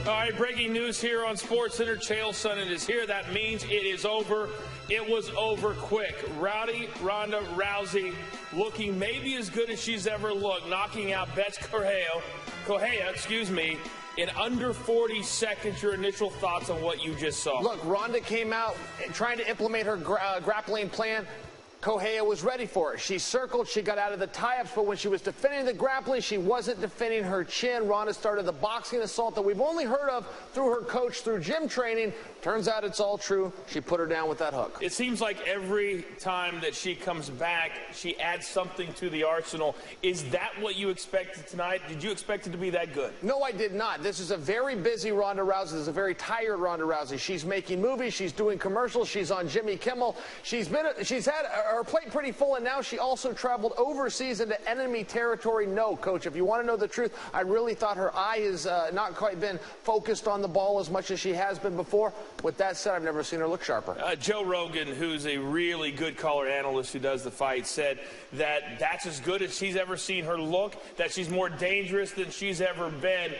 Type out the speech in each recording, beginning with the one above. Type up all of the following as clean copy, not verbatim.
All right, breaking news here on SportsCenter. Chael Sonnen is here. That means it is over. It was over quick. Ronda Rousey looking maybe as good as she's ever looked, knocking out Betts Correia, in under 40 seconds. Your initial thoughts on what you just saw? Look, Ronda came out trying to implement her grappling plan. Correia was ready for it. She circled, she got out of the tie-ups, but when she was defending the grappling, she wasn't defending her chin. Ronda started the boxing assault that we've only heard of through her coach, through gym training. Turns out it's all true. She put her down with that hook. It seems like every time that she comes back, she adds something to the arsenal. Is that what you expected tonight? Did you expect it to be that good? No, I did not. This is a very busy Ronda Rousey. This is a very tired Ronda Rousey. She's making movies. She's doing commercials. She's on Jimmy Kimmel. She's had her plate pretty full, and now she also traveled overseas into enemy territory. No, Coach, if you want to know the truth, I really thought her eye has not quite been focused on the ball as much as she has been before. With that said, I've never seen her look sharper. Joe Rogan, who's a really good color analyst who does the fight, said that that's as good as she's ever seen her look, that she's more dangerous than she's ever been.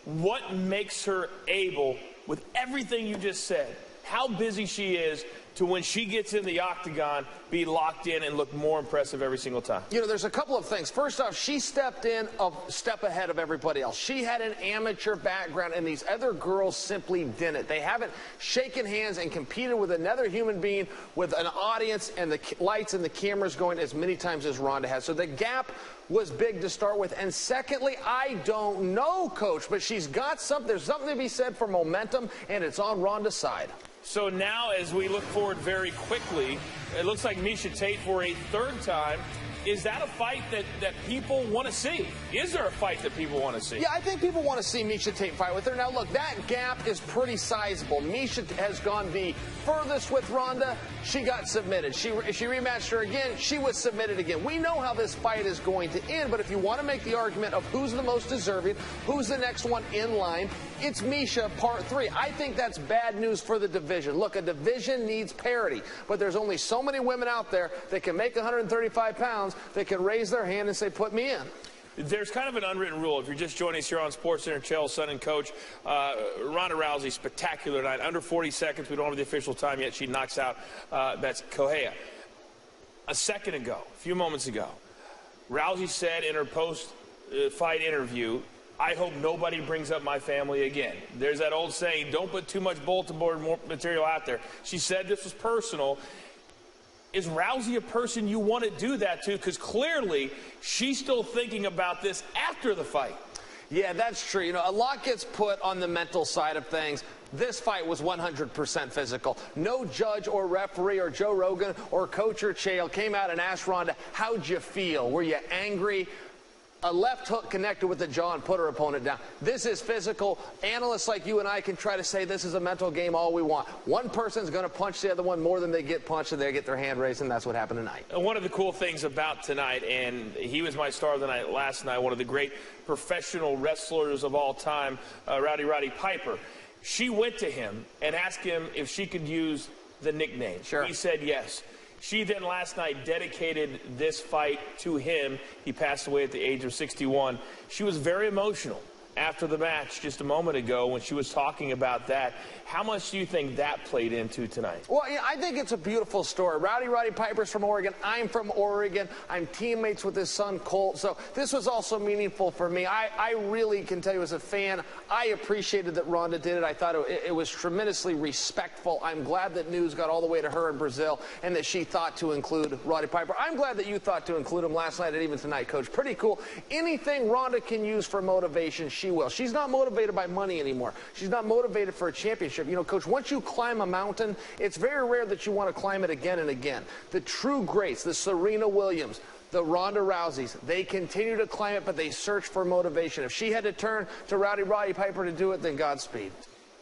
What makes her able, with everything you just said, how busy she is, to when she gets in the octagon, be locked in and look more impressive every single time? You know, there's a couple of things. First off, she stepped in a step ahead of everybody else. She had an amateur background, and these other girls simply didn't. They haven't shaken hands and competed with another human being with an audience and the lights and the cameras going as many times as Ronda has. So the gap was big to start with. And secondly, I don't know, Coach, but she's got something. There's something to be said for momentum, and it's on Ronda's side. So now, as we look forward very quickly, it looks like Miesha Tate for a third time. Is that a fight that people want to see? Is there a fight that people want to see? Yeah, I think people want to see Miesha Tate fight with her. Now, look, that gap is pretty sizable. Miesha has gone the furthest with Ronda. She got submitted. She rematched her again. She was submitted again. We know how this fight is going to end, but if you want to make the argument of who's the most deserving, who's the next one in line, it's Miesha part 3. I think that's bad news for the division. Look, a division needs parity, but there's only so many women out there that can make 135 pounds that can raise their hand and say, put me in. There's kind of an unwritten rule. If you're just joining us here on SportsCenter, Chael Sonnen, Coach, Ronda Rousey, spectacular night. Under 40 seconds. We don't have the official time yet. She knocks out Betts Correia. A few moments ago, Rousey said in her post-fight interview, I hope nobody brings up my family again. There's that old saying, don't put too much bulletin board material out there. She said this was personal. Is Rousey a person you want to do that to? Because clearly she's still thinking about this after the fight. Yeah, that's true. You know, a lot gets put on the mental side of things. This fight was 100% physical. No judge or referee or Joe Rogan or coach or Chael came out and asked Ronda, how'd you feel? Were you angry? A left hook connected with the jaw and put her opponent down. This is physical. Analysts like you and I can try to say this is a mental game all we want. One person's going to punch the other one more than they get punched, and they get their hand raised, and that's what happened tonight. One of the cool things about tonight, and he was my star of the night last night, one of the great professional wrestlers of all time, Roddy Piper. She went to him and asked him if she could use the nickname. Sure. He said yes. She then last night dedicated this fight to him. He passed away at the age of 61. She was very emotional after the match just a moment ago when she was talking about that. How much do you think that played into tonight? Well, yeah, I think it's a beautiful story. Roddy Piper's from Oregon. I'm from Oregon. I'm teammates with his son, Colt. So this was also meaningful for me. I really can tell you as a fan, I appreciated that Ronda did it. I thought it was tremendously respectful. I'm glad that news got all the way to her in Brazil and that she thought to include Roddy Piper. I'm glad that you thought to include him last night and even tonight, Coach. Pretty cool. Anything Ronda can use for motivation, she will. She's not motivated by money anymore. She's not motivated for a championship. You know, Coach, once you climb a mountain, it's very rare that you want to climb it again and again. The true greats, the Serena Williams, the Ronda Rouseys, they continue to climb it, but they search for motivation. If she had to turn to Roddy Piper to do it, then Godspeed.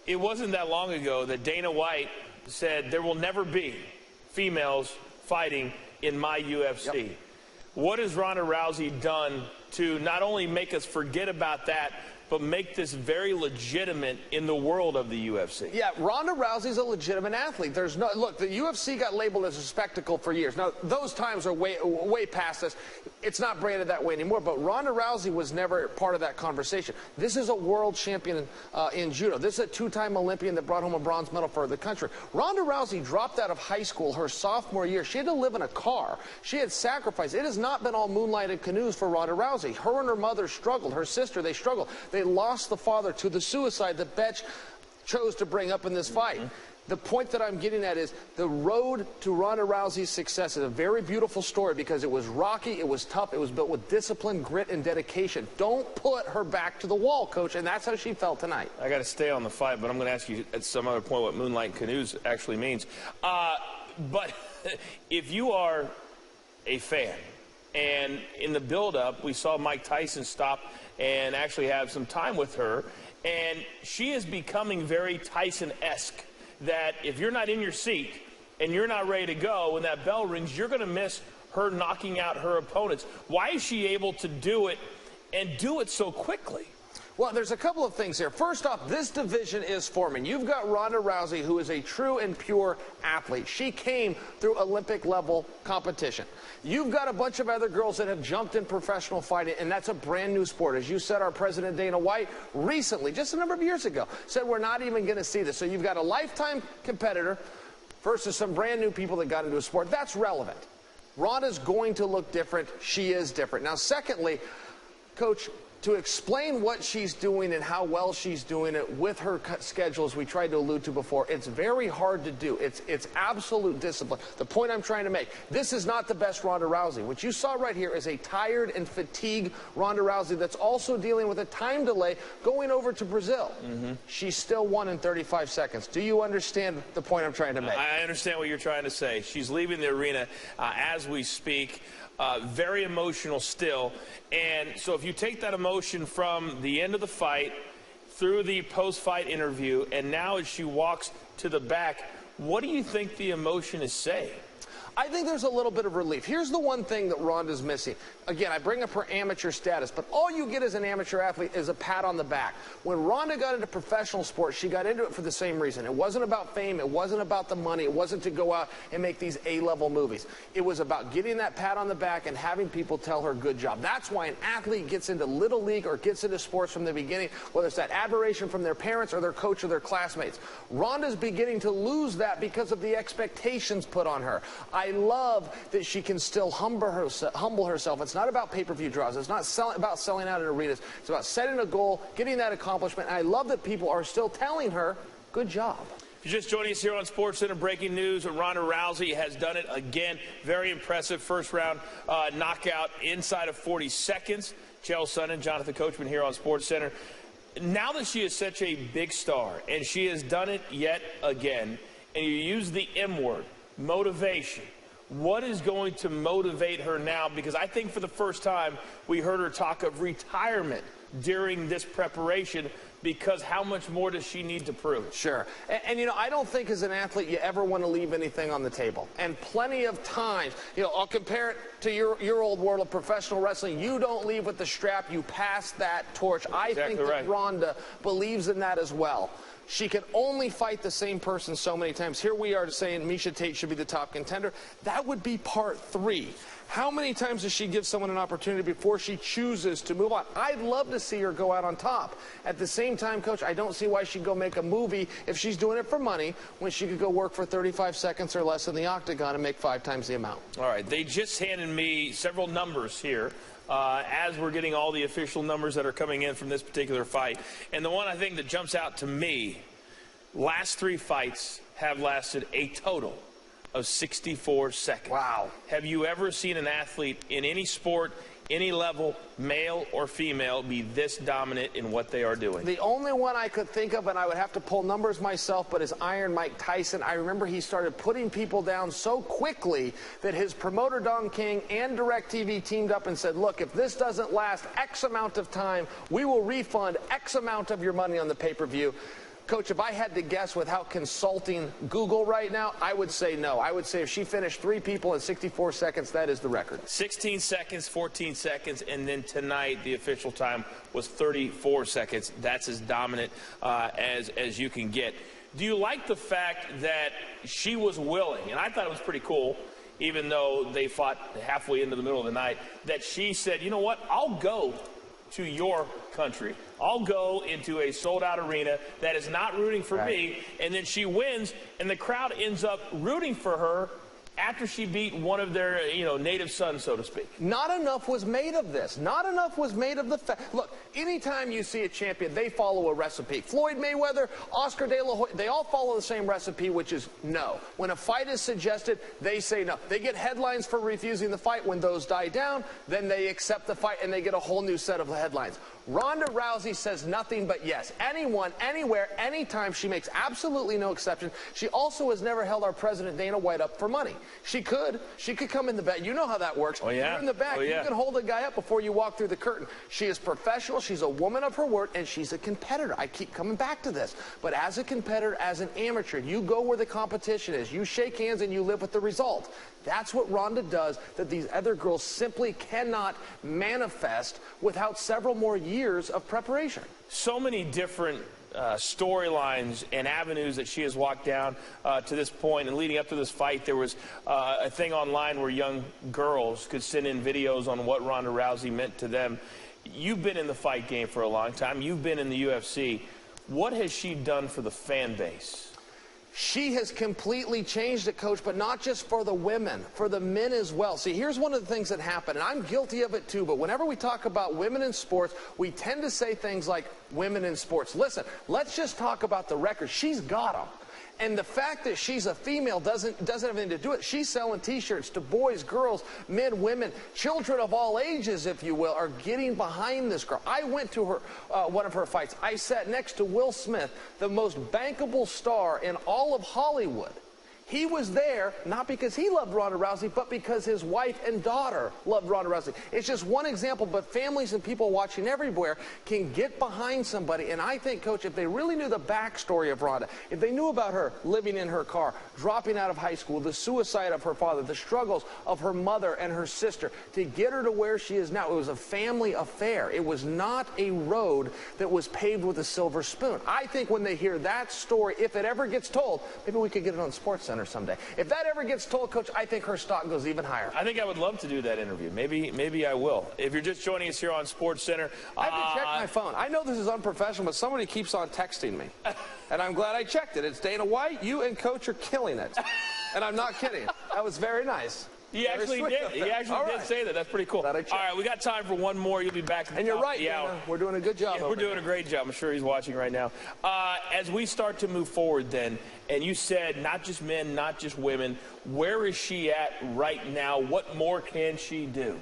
It wasn't that long ago that Dana White said there will never be females fighting in my UFC. Yep. What has Ronda Rousey done to not only make us forget about that, but make this very legitimate in the world of the UFC. Yeah, Ronda Rousey's a legitimate athlete. There's no look. The UFC got labeled as a spectacle for years. Now those times are way past us. It's not branded that way anymore. But Ronda Rousey was never part of that conversation. This is a world champion in judo. This is a two-time Olympian that brought home a bronze medal for the country. Ronda Rousey dropped out of high school her sophomore year. She had to live in a car. She had sacrificed. It has not been all moonlighted canoes for Ronda Rousey. Her and her mother struggled. Her sister, they struggled. They lost the father to the suicide that Betch chose to bring up in this fight. The point that I'm getting at is the road to Ronda Rousey's success is a very beautiful story because it was rocky, it was tough, it was built with discipline, grit, and dedication. Don't put her back to the wall, Coach, and that's how she felt tonight. I got to stay on the fight, but I'm going to ask you at some other point what moonlight canoes actually means. But if you are a fan, and in the build-up, we saw Mike Tyson stop and actually have some time with her, and she is becoming very Tyson-esque. That if you're not in your seat and you're not ready to go when that bell rings, you're going to miss her knocking out her opponents. Why is she able to do it and do it so quickly? Well, there's a couple of things here. First off, this division is forming. You've got Ronda Rousey, who is a true and pure athlete. She came through Olympic-level competition. You've got a bunch of other girls that have jumped in professional fighting, and that's a brand new sport. As you said, our President Dana White recently, just a number of years ago, said we're not even going to see this. So you've got a lifetime competitor versus some brand new people that got into a sport. That's relevant. Ronda's going to look different. She is different. Now, secondly, Coach, to explain what she's doing and how well she's doing it with her schedule, as we tried to allude to before, it's very hard to do. It's absolute discipline. The point I'm trying to make, this is not the best Ronda Rousey. What you saw right here is a tired and fatigued Ronda Rousey that's also dealing with a time delay going over to Brazil. She still won in 35 seconds. Do you understand the point I'm trying to make? I understand what you're trying to say. She's leaving the arena as we speak. Very emotional still. And so if you take that emotion from the end of the fight through the post-fight interview, and now as she walks to the back, what do you think the emotion is saying? I think there's a little bit of relief. Here's the one thing that Ronda's missing. Again, I bring up her amateur status, but all you get as an amateur athlete is a pat on the back. When Ronda got into professional sports, she got into it for the same reason. It wasn't about fame. It wasn't about the money. It wasn't to go out and make these A-level movies. It was about getting that pat on the back and having people tell her good job. That's why an athlete gets into Little League or gets into sports from the beginning, whether it's that admiration from their parents or their coach or their classmates. Ronda's beginning to lose that because of the expectations put on her. I love that she can still humble herself. It's not about pay-per-view draws. It's not about selling out in arenas. It's about setting a goal, getting that accomplishment. And I love that people are still telling her, good job. If you're just joining us here on SportsCenter, breaking news, Ronda Rousey has done it again. Very impressive first-round knockout inside of 40 seconds. Chael Sonnen, Jonathan Coachman here on SportsCenter. Now that she is such a big star, and she has done it yet again, and you use the M word, motivation, what is going to motivate her now? Because I think for the first time we heard her talk of retirement during this preparation, because how much more does she need to prove? Sure. And you know, I don't think as an athlete you ever want to leave anything on the table. And plenty of times, you know, I'll compare it to your old world of professional wrestling. You don't leave with the strap. You pass that torch. I think that Ronda believes in that as well. She can only fight the same person so many times. Here we are saying Miesha Tate should be the top contender. That would be part 3. How many times does she give someone an opportunity before she chooses to move on? I'd love to see her go out on top. At the same time, Coach, I don't see why she'd go make a movie if she's doing it for money when she could go work for 35 seconds or less in the octagon and make 5 times the amount. All right, they just handed me several numbers here. As we're getting all the official numbers that are coming in from this particular fight. And the one I think that jumps out to me, last 3 fights have lasted a total of 64 seconds. Wow. Have you ever seen an athlete in any sport, any level, male or female, be this dominant in what they are doing? The only one I could think of, and I would have to pull numbers myself, but is Iron Mike Tyson. I remember he started putting people down so quickly that his promoter, Don King, and DirecTV teamed up and said, look, if this doesn't last X amount of time, we will refund X amount of your money on the pay-per-view. Coach, if I had to guess without consulting Google right now, I would say no. I would say if she finished 3 people in 64 seconds, that is the record. 16 seconds, 14 seconds, and then tonight the official time was 34 seconds. That's as dominant as you can get. Do you like the fact that she was willing, and I thought it was pretty cool, even though they fought halfway into the middle of the night, that she said, you know what, I'll go to your country. I'll go into a sold-out arena that is not rooting for me, and then she wins, and the crowd ends up rooting for her after she beat one of their, native sons, so to speak. Not enough was made of this. Not enough was made of the fact. Look, anytime you see a champion, they follow a recipe. Floyd Mayweather, Oscar De La Hoya, they all follow the same recipe, which is no. When a fight is suggested, they say no. They get headlines for refusing the fight. When those die down, then they accept the fight, and they get a whole new set of headlines. Ronda Rousey says nothing but yes. Anyone, anywhere, anytime. She makes absolutely no exception. She also has never held our president Dana White up for money. She could come in the back. You know how that works. Oh, yeah. You're in the back. Oh, yeah. You can hold a guy up before you walk through the curtain. She is professional. She's a woman of her word, and she's a competitor. I keep coming back to this. But as a competitor, as an amateur, you go where the competition is. You shake hands and you live with the result. That's what Ronda does that these other girls simply cannot manifest without several more years of preparation. So many different storylines and avenues that she has walked down to this point, and leading up to this fight, there was a thing online where young girls could send in videos on what Ronda Rousey meant to them. You've been in the fight game for a long time. You've been in the UFC. What has she done for the fan base? She has completely changed it, Coach, but not just for the women, for the men as well. See, here's one of the things that happen, and I'm guilty of it too, but whenever we talk about women in sports, we tend to say things like women in sports. Listen, let's just talk about the record. She's got them. And the fact that she's a female doesn't have anything to do with it. She's selling T-shirts to boys, girls, men, women, children of all ages, if you will, are getting behind this girl. I went to her one of her fights. I sat next to Will Smith, the most bankable star in all of Hollywood. He was there not because he loved Ronda Rousey, but because his wife and daughter loved Ronda Rousey. It's just one example, but families and people watching everywhere can get behind somebody. And I think, Coach, if they really knew the backstory of Ronda, if they knew about her living in her car, dropping out of high school, the suicide of her father, the struggles of her mother and her sister, to get her to where she is now, it was a family affair. It was not a road that was paved with a silver spoon. I think when they hear that story, if it ever gets told, maybe we could get it on SportsCenter someday. If that ever gets told, Coach, I think her stock goes even higher. I think I would love to do that interview. Maybe I will. If you're just joining us here on SportsCenter, I have to check my phone. I know this is unprofessional, but somebody keeps on texting me, and I'm glad I checked it. It's Dana White. You and Coach are killing it, and I'm not kidding. That was very nice. He actually did. He actually did say that. That's pretty cool. All right, we got time for one more. You'll be back at the top of the hour. Dana. We're doing a good job. Yeah, we're doing a great job. I'm sure he's watching right now. As we start to move forward then, and you said not just men, not just women, where is she at right now? What more can she do?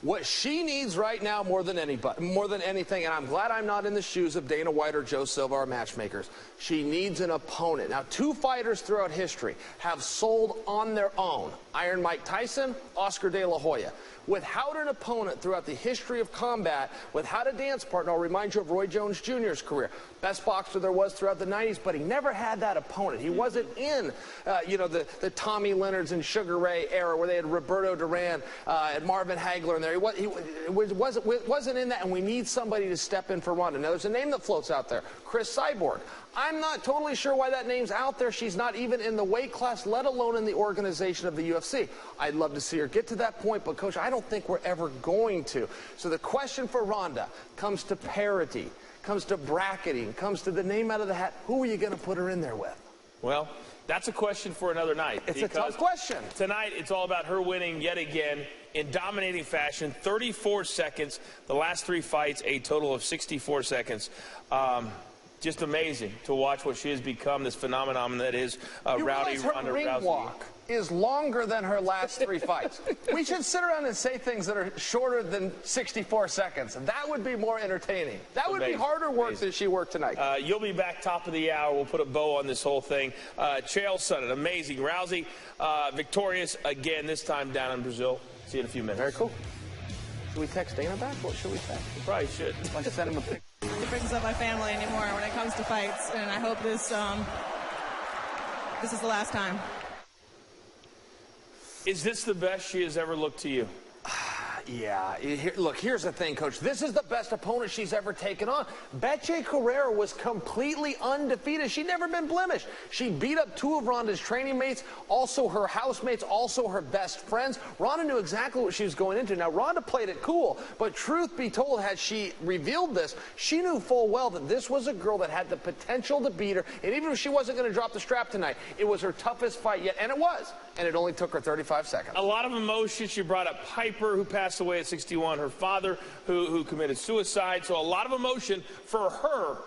What she needs right now more than anything, and I'm glad I'm not in the shoes of Dana White or Joe Silva, our matchmakers, she needs an opponent. Now, 2 fighters throughout history have sold on their own. Iron Mike Tyson, Oscar De La Hoya. Without an opponent throughout the history of combat, without a dance partner, I'll remind you of Roy Jones Jr.'s career. Best boxer there was throughout the 90s, but he never had that opponent. He wasn't in, the Tommy Leonards and Sugar Ray era where they had Roberto Duran and Marvin Hagler in there. He wasn't in that, and we need somebody to step in for Ronda. Now, there's a name that floats out there, Chris Cyborg. I'm not totally sure why that name's out there. She's not even in the weight class, let alone in the organization of the UFC. I'd love to see her get to that point, but, Coach, I don't think we're ever going to. So the question for Ronda comes to parity, comes to bracketing, comes to the name out of the hat. Who are you going to put her in there with? Well, that's a question for another night. It's a tough question. Tonight, it's all about her winning yet again in dominating fashion. 34 seconds. The last 3 fights, a total of 64 seconds. Just amazing to watch what she has become, this phenomenon that is Rowdy Ronda Rousey. Ring walk is longer than her last 3 fights. We should sit around and say things that are shorter than 64 seconds. That would be more entertaining. That would be harder work than she worked tonight. You'll be back top of the hour. We'll put a bow on this whole thing. Chael Sonnen, amazing. Rousey victorious again, this time down in Brazil. See you in a few minutes. Very cool. Should we text Dana back? What should we text? We probably should. Like send him a picture. represents my family anymore when it comes to fights, and I hope this is the last time. Is this the best she has ever looked to you? Yeah, look, here's the thing, Coach. This is the best opponent she's ever taken on. Bethe Carrera was completely undefeated. She'd never been blemished. She beat up 2 of Ronda's training mates, also her housemates, also her best friends. Ronda knew exactly what she was going into. Now, Ronda played it cool, but truth be told, had she revealed this, she knew full well that this was a girl that had the potential to beat her, and even if she wasn't going to drop the strap tonight, it was her toughest fight yet, and it was. And it only took her 35 seconds. A lot of emotion. She brought up Piper, who passed away at 61, her father, who committed suicide. So a lot of emotion for her.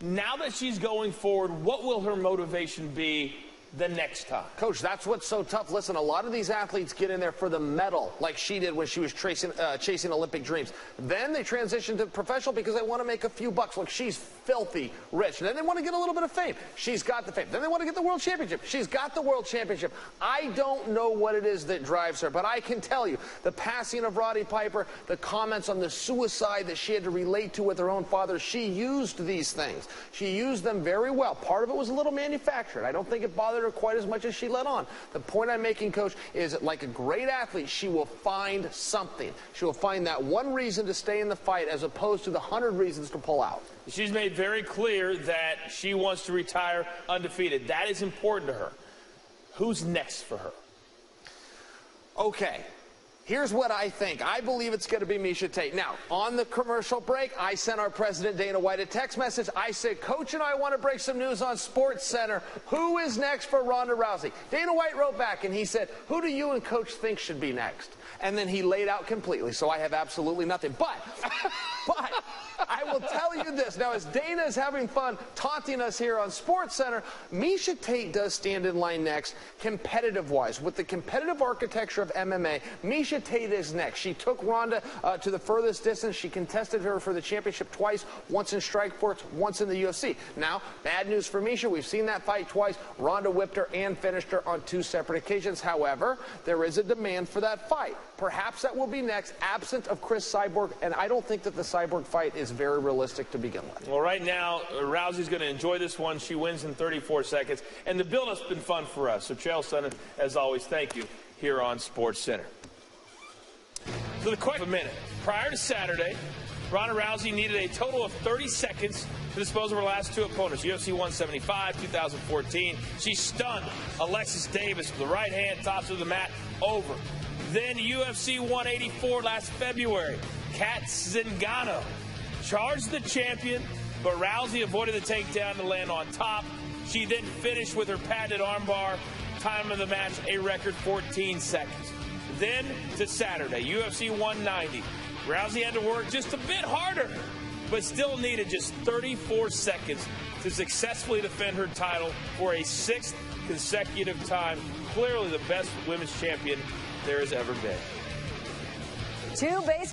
Now that she's going forward, what will her motivation be the next time? Coach, that's what's so tough. Listen, a lot of these athletes get in there for the medal, like she did when she was chasing Olympic dreams. Then they transition to professional because they want to make a few bucks. Look, she's filthy rich. And then they want to get a little bit of fame. She's got the fame. Then they want to get the world championship. She's got the world championship. I don't know what it is that drives her, but I can tell you, the passing of Roddy Piper, the comments on the suicide that she had to relate to with her own father, she used these things. She used them very well. Part of it was a little manufactured. I don't think it bothered her quite as much as she let on. The point I'm making, Coach, is that like a great athlete, she will find something. She will find that one reason to stay in the fight as opposed to the 100 reasons to pull out. She's made very clear that she wants to retire undefeated. That is important to her. Who's next for her? Okay. Here's what I think. I believe it's going to be Miesha Tate. Now, on the commercial break, I sent our president, Dana White, a text message. I said, Coach and I want to break some news on Sports Center. Who is next for Ronda Rousey? Dana White wrote back, and he said, who do you and Coach think should be next? And then he laid out completely, so I have absolutely nothing. But I will tell you this. Now, as Dana is having fun taunting us here on Sports Center, Miesha Tate does stand in line next, competitive-wise. With the competitive architecture of MMA, Miesha Tate is next. She took Ronda to the furthest distance. She contested her for the championship twice, once in Strikeforce, once in the UFC. Now, bad news for Miesha. We've seen that fight twice. Ronda whipped her and finished her on 2 separate occasions. However, there is a demand for that fight. Perhaps that will be next, absent of Chris Cyborg, and I don't think that the Cyborg fight is very realistic to begin with. Well, right now, Rousey's going to enjoy this one. She wins in 34 seconds, and the build-up's been fun for us. So, Chael Sonnen, as always, thank you here on Sports Center. So the question of a minute. Prior to Saturday, Ronda Rousey needed a total of 30 seconds to dispose of her last 2 opponents. UFC 175, 2014. She stunned Alexis Davis with the right hand, tops of the mat, over. Then UFC 184 last February. Kat Zingano charged the champion, but Rousey avoided the takedown to land on top. She then finished with her patented armbar. Time of the match, a record 14 seconds. Then to Saturday, UFC 190. Rousey had to work just a bit harder, but still needed just 34 seconds to successfully defend her title for a 6th consecutive time. Clearly the best women's champion there has ever been. 2 base